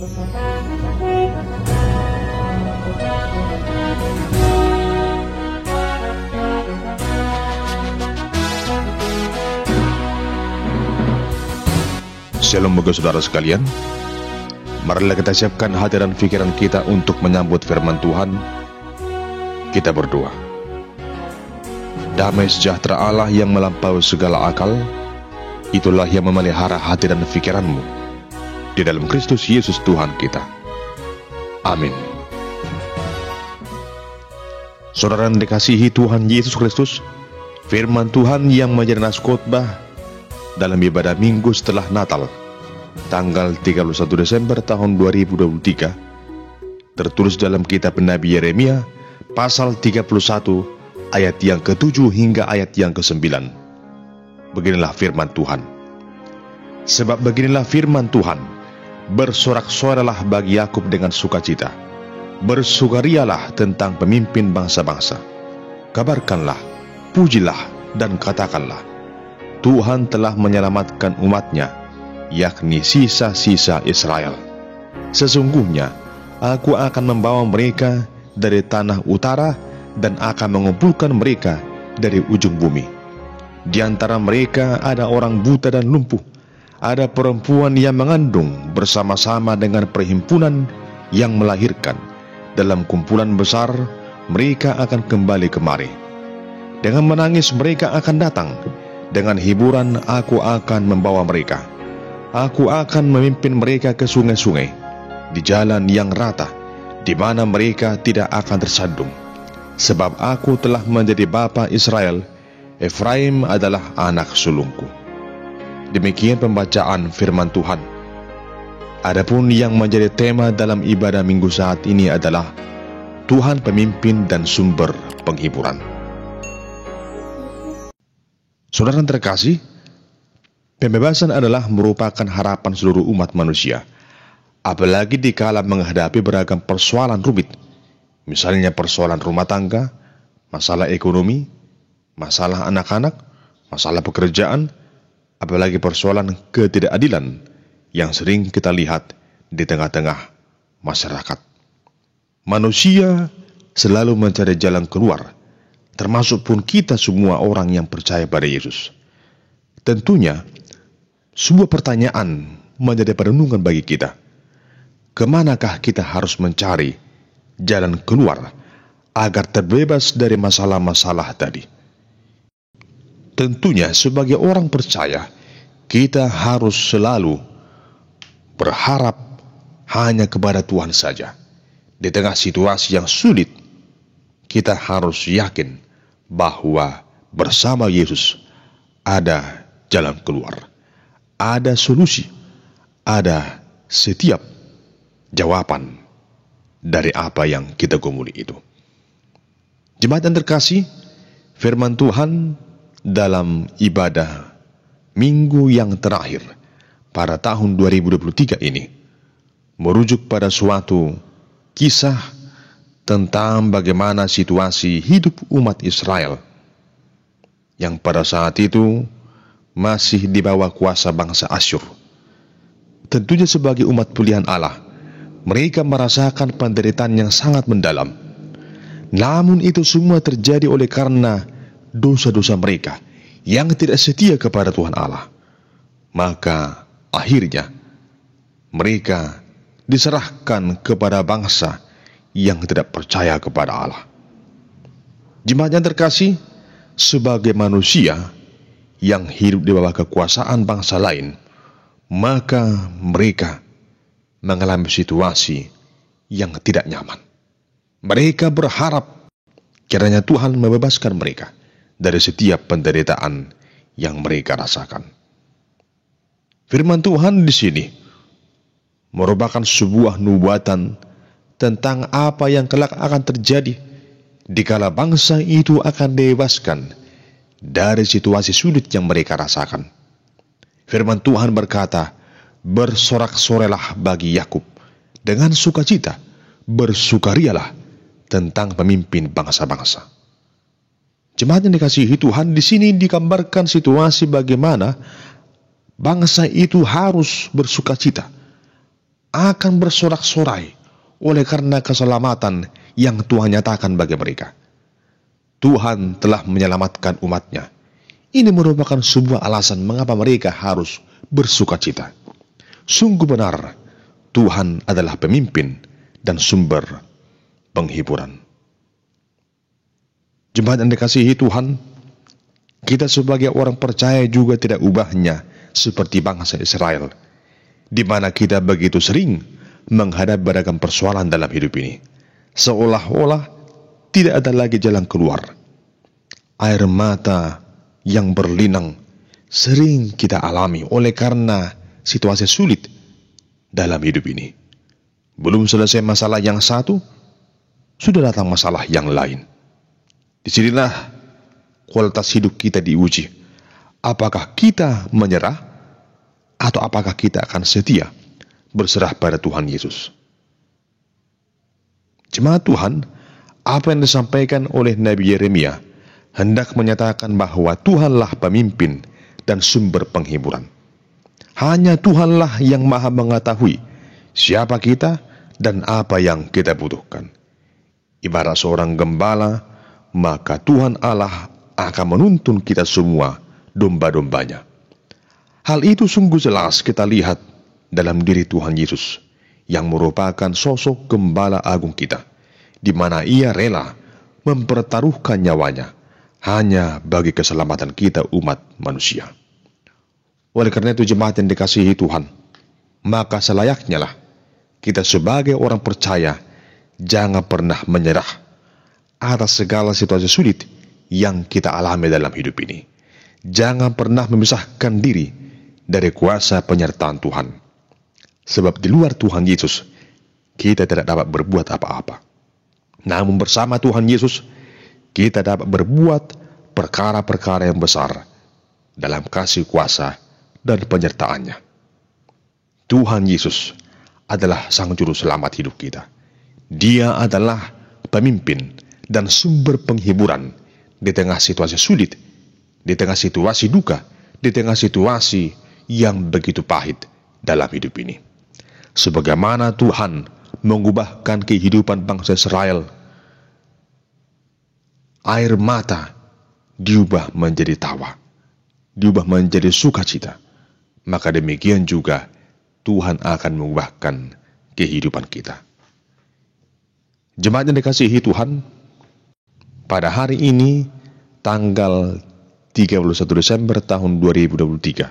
Shalom bagi saudara sekalian. Marilah kita siapkan hati dan pikiran kita untuk menyambut firman Tuhan. Kita berdoa. Damai sejahtera Allah yang melampaui segala akal, itulah yang memelihara hati dan pikiranmu di dalam Kristus Yesus Tuhan kita. Amin. Saudara yang dikasihi Tuhan Yesus Kristus, firman Tuhan yang menjadi nas khotbah dalam ibadah minggu setelah Natal, tanggal 31 Desember tahun 2023, tertulis dalam kitab Nabi Yeremia, pasal 31, ayat yang ke-7 hingga ayat yang ke-9. Beginilah firman Tuhan. Sebab beginilah firman Tuhan, bersorak-soralah bagi Yakub dengan sukacita, bersukarialah tentang pemimpin bangsa-bangsa. Kabarkanlah, pujilah, dan katakanlah, Tuhan telah menyelamatkan umatnya, yakni sisa-sisa Israel. Sesungguhnya, aku akan membawa mereka dari tanah utara dan akan mengumpulkan mereka dari ujung bumi. Di antara mereka ada orang buta dan lumpuh, ada perempuan yang mengandung bersama-sama dengan perhimpunan yang melahirkan. Dalam kumpulan besar, mereka akan kembali kemari. Dengan menangis mereka akan datang, dengan hiburan aku akan membawa mereka. Aku akan memimpin mereka ke sungai-sungai, di jalan yang rata, di mana mereka tidak akan tersandung. Sebab aku telah menjadi bapa Israel, Efraim adalah anak sulungku. Demikian pembacaan firman Tuhan. Adapun yang menjadi tema dalam ibadah minggu saat ini adalah Tuhan pemimpin dan sumber penghiburan. Saudara yang terkasih, pembebasan adalah merupakan harapan seluruh umat manusia, apalagi dikala menghadapi beragam persoalan rumit, misalnya persoalan rumah tangga, masalah ekonomi, masalah anak-anak, masalah pekerjaan, apalagi persoalan ketidakadilan yang sering kita lihat di tengah-tengah masyarakat. Manusia selalu mencari jalan keluar, termasuk pun kita semua orang yang percaya pada Yesus. Tentunya, sebuah pertanyaan menjadi perenungan bagi kita. Kemanakah kita harus mencari jalan keluar agar terbebas dari masalah-masalah tadi? Tentunya sebagai orang percaya, kita harus selalu berharap hanya kepada Tuhan saja. Di tengah situasi yang sulit, kita harus yakin bahwa bersama Yesus ada jalan keluar, ada solusi, ada setiap jawaban dari apa yang kita gumuli itu. Jemaat yang terkasih, firman Tuhan dalam ibadah minggu yang terakhir pada tahun 2023 ini merujuk pada suatu kisah tentang bagaimana situasi hidup umat Israel yang pada saat itu masih di bawah kuasa bangsa Asyur. Tentunya sebagai umat pilihan Allah, mereka merasakan penderitaan yang sangat mendalam. Namun itu semua terjadi oleh karena dosa-dosa mereka yang tidak setia kepada Tuhan Allah. Maka akhirnya mereka diserahkan kepada bangsa yang tidak percaya kepada Allah. Jemaat yang terkasih, sebagai manusia yang hidup di bawah kekuasaan bangsa lain, maka mereka mengalami situasi yang tidak nyaman. Mereka berharap kiranya Tuhan membebaskan mereka dari setiap penderitaan yang mereka rasakan. Firman Tuhan di sini merupakan sebuah nubuatan tentang apa yang kelak akan terjadi dikala bangsa itu akan dibebaskan dari situasi sulit yang mereka rasakan. Firman Tuhan berkata, bersorak-sorelah bagi Yakub dengan sukacita, bersukarialah tentang pemimpin bangsa-bangsa. Jemaat yang dikasihi Tuhan, di sini digambarkan situasi bagaimana bangsa itu harus bersukacita, akan bersorak-sorai oleh karena keselamatan yang Tuhan nyatakan bagi mereka. Tuhan telah menyelamatkan umatnya. Ini merupakan sebuah alasan mengapa mereka harus bersukacita. Sungguh benar, Tuhan adalah pemimpin dan sumber penghiburan. Jemaat yang dikasihi Tuhan, kita sebagai orang percaya juga tidak ubahnya seperti bangsa Israel, di mana kita begitu sering menghadapi beragam persoalan dalam hidup ini. Seolah-olah tidak ada lagi jalan keluar. Air mata yang berlinang sering kita alami oleh karena situasi sulit dalam hidup ini. Belum selesai masalah yang satu, sudah datang masalah yang lain. Disinilah kualitas hidup kita diuji. Apakah kita menyerah atau apakah kita akan setia berserah pada Tuhan Yesus? Jemaat Tuhan, apa yang disampaikan oleh Nabi Yeremia hendak menyatakan bahwa Tuhanlah pemimpin dan sumber penghiburan. Hanya Tuhanlah yang maha mengetahui siapa kita dan apa yang kita butuhkan. Ibarat seorang gembala, maka Tuhan Allah akan menuntun kita semua domba-dombanya. Hal itu sungguh jelas kita lihat dalam diri Tuhan Yesus yang merupakan sosok gembala agung kita, di mana Ia rela mempertaruhkan nyawanya hanya bagi keselamatan kita umat manusia. Oleh karena itu jemaat yang dikasihi Tuhan, maka selayaknya lah kita sebagai orang percaya jangan pernah menyerah atas segala situasi sulit yang kita alami dalam hidup ini. Jangan pernah memisahkan diri dari kuasa penyertaan Tuhan. Sebab di luar Tuhan Yesus, kita tidak dapat berbuat apa-apa. Namun bersama Tuhan Yesus, kita dapat berbuat perkara-perkara yang besar dalam kasih kuasa dan penyertaannya. Tuhan Yesus adalah Sang Juru Selamat hidup kita. Dia adalah pemimpin dan sumber penghiburan di tengah situasi sulit, di tengah situasi duka, di tengah situasi yang begitu pahit dalam hidup ini. Sebagaimana Tuhan mengubahkan kehidupan bangsa Israel, air mata diubah menjadi tawa, diubah menjadi sukacita, maka demikian juga Tuhan akan mengubahkan kehidupan kita. Jemaat yang dikasihi Tuhan, pada hari ini, tanggal 31 Desember tahun 2023,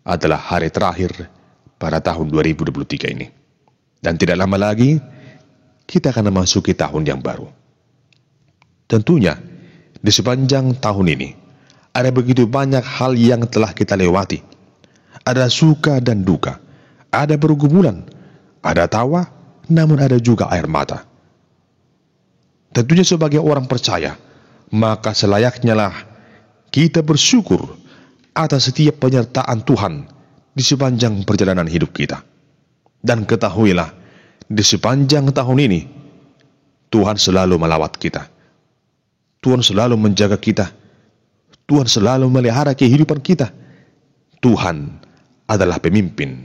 adalah hari terakhir pada tahun 2023 ini. Dan tidak lama lagi, kita akan memasuki tahun yang baru. Tentunya, di sepanjang tahun ini, ada begitu banyak hal yang telah kita lewati. Ada suka dan duka, ada pergumulan, ada tawa, namun ada juga air mata. Tentunya sebagai orang percaya, maka selayaknya lah kita bersyukur atas setiap penyertaan Tuhan di sepanjang perjalanan hidup kita. Dan ketahuilah, di sepanjang tahun ini, Tuhan selalu melawat kita. Tuhan selalu menjaga kita. Tuhan selalu melihara kehidupan kita. Tuhan adalah pemimpin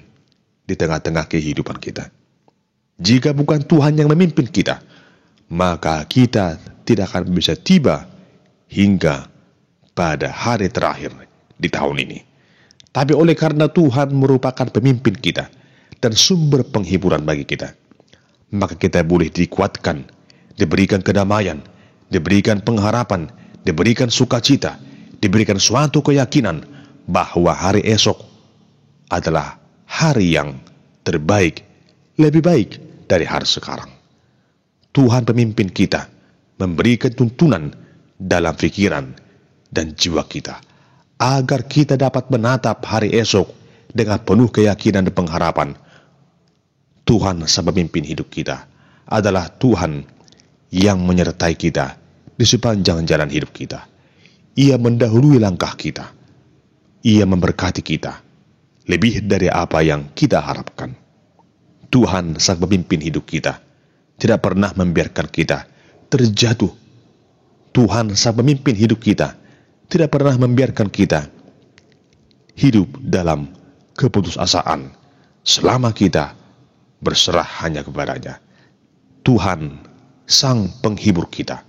di tengah-tengah kehidupan kita. Jika bukan Tuhan yang memimpin kita, maka kita tidak akan bisa tiba hingga pada hari terakhir di tahun ini. Tapi oleh karena Tuhan merupakan pemimpin kita dan sumber penghiburan bagi kita, maka kita boleh dikuatkan, diberikan kedamaian, diberikan pengharapan, diberikan sukacita, diberikan suatu keyakinan bahwa hari esok adalah hari yang terbaik, lebih baik dari hari sekarang. Tuhan pemimpin kita, memberikan tuntunan dalam pikiran dan jiwa kita, agar kita dapat menatap hari esok dengan penuh keyakinan dan pengharapan. Tuhan sang pemimpin hidup kita adalah Tuhan yang menyertai kita di sepanjang jalan hidup kita. Ia mendahului langkah kita. Ia memberkati kita lebih dari apa yang kita harapkan. Tuhan sang pemimpin hidup kita tidak pernah membiarkan kita terjatuh. Tuhan sang pemimpin hidup kita tidak pernah membiarkan kita hidup dalam keputusasaan selama kita berserah hanya kepadanya. Tuhan, Sang Penghibur kita,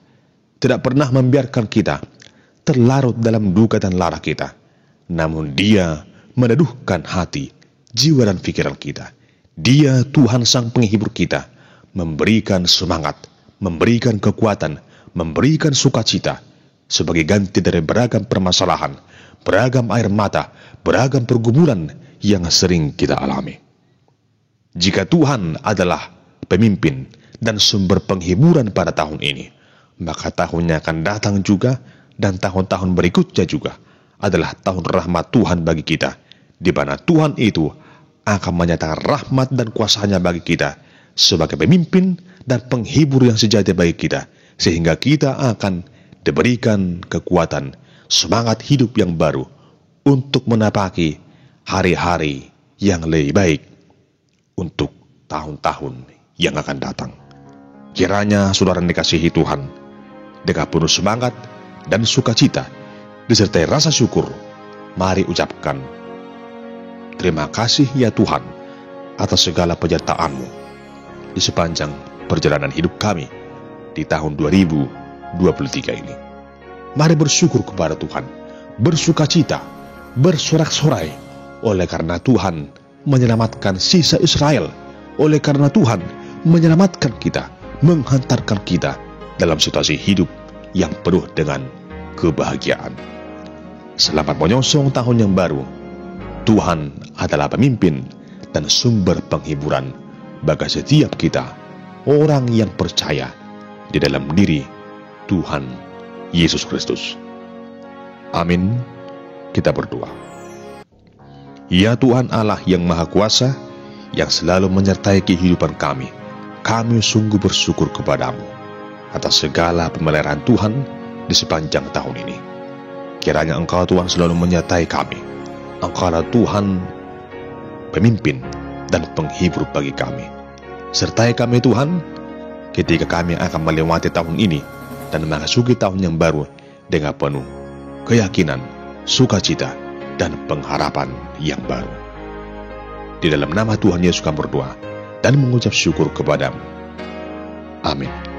tidak pernah membiarkan kita terlarut dalam duka dan lara kita. Namun Dia meneduhkan hati, jiwa dan pikiran kita. Dia, Tuhan Sang Penghibur kita, memberikan semangat, memberikan kekuatan, memberikan sukacita, sebagai ganti dari beragam permasalahan, beragam air mata, beragam pergumulan yang sering kita alami. Jika Tuhan adalah pemimpin dan sumber penghiburan pada tahun ini, maka tahunnya akan datang juga, dan tahun-tahun berikutnya juga adalah tahun rahmat Tuhan bagi kita, di mana Tuhan itu akan menyatakan rahmat dan kuasa-Nya bagi kita sebagai pemimpin dan penghibur yang sejati bagi kita, sehingga kita akan diberikan kekuatan, semangat hidup yang baru untuk menapaki hari-hari yang lebih baik untuk tahun-tahun yang akan datang. Kiranya saudara dikasihi Tuhan, dengan penuh semangat dan sukacita disertai rasa syukur, mari ucapkan, terima kasih ya Tuhan atas segala penyertaan-Mu di sepanjang perjalanan hidup kami di tahun 2023 ini. Mari bersyukur kepada Tuhan, bersukacita, bersorak-sorai, oleh karena Tuhan menyelamatkan sisa Israel, oleh karena Tuhan menyelamatkan kita, menghantarkan kita dalam situasi hidup yang penuh dengan kebahagiaan. Selamat menyongsong tahun yang baru. Tuhan adalah pemimpin dan sumber penghiburan bagi setiap kita, orang yang percaya di dalam diri Tuhan Yesus Kristus. Amin. Kita berdoa. Ya Tuhan Allah yang Maha Kuasa, yang selalu menyertai kehidupan kami sungguh bersyukur kepada-Mu atas segala pemeliharaan Tuhan di sepanjang tahun ini. Kiranya Engkau Tuhan selalu menyertai kami. Engkau adalah Tuhan pemimpin dan penghibur bagi kami. Sertai kami Tuhan ketika kami akan melewati tahun ini dan memasuki tahun yang baru dengan penuh keyakinan, sukacita, dan pengharapan yang baru. Di dalam nama Tuhan Yesus kami berdoa dan mengucap syukur kepada-Mu. Amin.